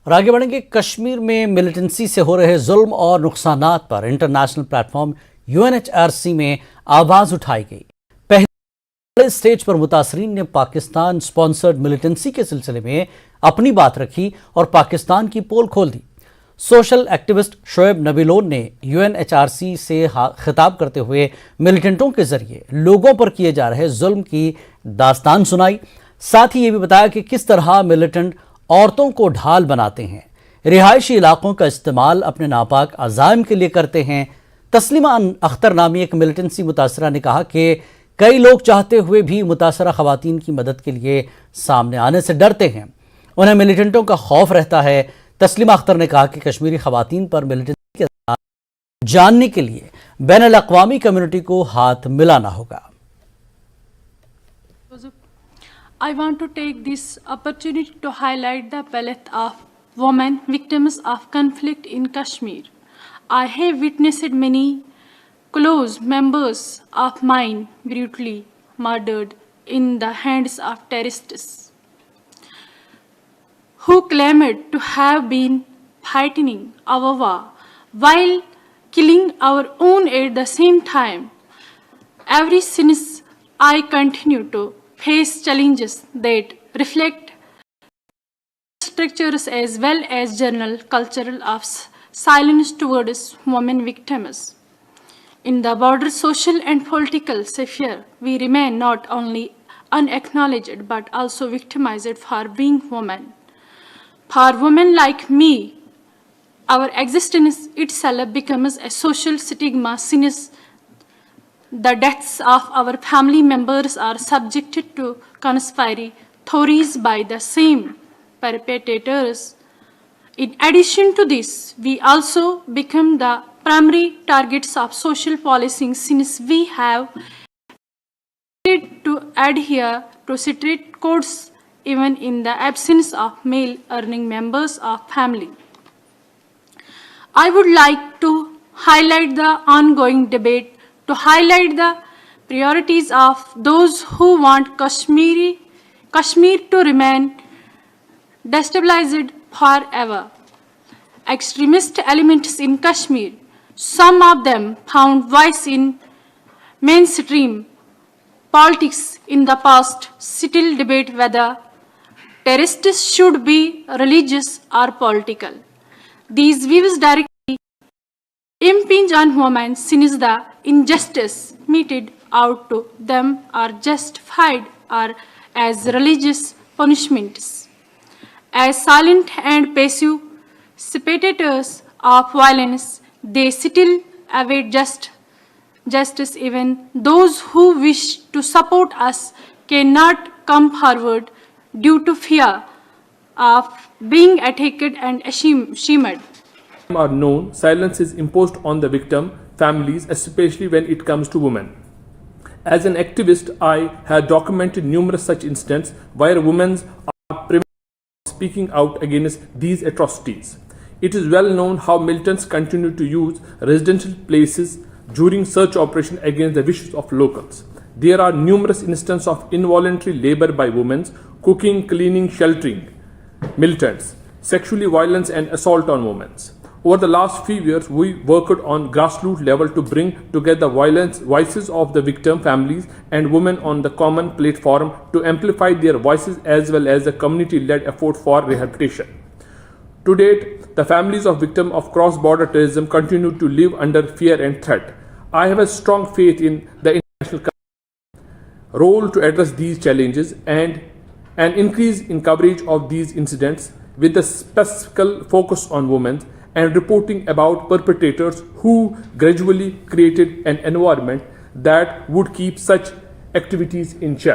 और आगे बढ़ेंगे। कश्मीर में मिलिटेंसी से हो रहे जुल्म और नुकसानात पर इंटरनेशनल प्लेटफॉर्म UNHRC में आवाज उठाई गई। पहले स्टेज पर मुतासरीन ने पाकिस्तान स्पॉन्सर्ड मिलिटेंसी के सिलसिले में अपनी बात रखी और पाकिस्तान की पोल खोल दी। सोशल एक्टिविस्ट शोएब लोन ने UNHRC से खिताब करते हुए मिलिटेंटों के जरिए लोगों पर किए जा रहे जुल्म की दास्तान सुनाई। साथ ही ये भी बताया कि किस तरह मिलिटेंट औरतों को ढाल बनाते हैं, रिहायशी इलाकों का इस्तेमाल अपने नापाक अज़ाइम के लिए करते हैं। तस्लीमा अख्तर नामी एक मिलिटेंसी मुतासरा ने कहा कि कई लोग चाहते हुए भी मुतासरा खवातीन की मदद के लिए सामने आने से डरते हैं, उन्हें मिलिटेंटों का खौफ रहता है। तस्लीमा अख्तर ने कहा कि कश्मीरी खवातीन पर मिलिटेंसी के साथ जानने के लिए बैनुल अक़वामी कम्युनिटी को हाथ मिलाना होगा। I want to take this opportunity to highlight the palette of women victims of conflict in Kashmir. I have witnessed many close members of mine brutally murdered in the hands of terrorists who claimed to have been fighting our war while killing our own at the same time. Ever since I continue to face challenges that reflect structures as well as general cultural of silence towards women victims. In the broader social and political sphere, we remain not only unacknowledged but also victimized for being women. For women like me, our existence itself becomes a social stigma since the deaths of our family members are subjected to conspiracy theories by the same perpetrators. In addition to this, we also become the primary targets of social policing since we have to adhere to strict codes even in the absence of male earning members of family. I would like to highlight the ongoing debate to highlight the priorities of those who want Kashmir to remain destabilized forever. Extremist elements in Kashmir, some of them found voice in mainstream politics in the past, still debate whether terrorists should be religious or political. These views directly impinge on women since the injustice meted out to them are justified or as religious punishments. As silent and passive spectators of violence, they still await justice. Even those who wish to support us cannot come forward due to fear of being attacked and ashamed. Are known, silence is imposed on the victim families, especially when it comes to women. As an activist, I have documented numerous such incidents where women are prevented from speaking out against these atrocities. It is well known how militants continue to use residential places during search operations against the wishes of locals. There are numerous instances of involuntary labor by women, cooking, cleaning, sheltering militants, sexually violence and assault on women. Over the last few years, we worked on grassroots level to bring together voices of the victim families and women on the common platform to amplify their voices as well as the community-led effort for rehabilitation. To date, the families of victims of cross-border terrorism continue to live under fear and threat. I have a strong faith in the international role to address these challenges and an increase in coverage of these incidents with a specific focus on women and reporting about perpetrators who gradually created an environment that would keep such activities in check.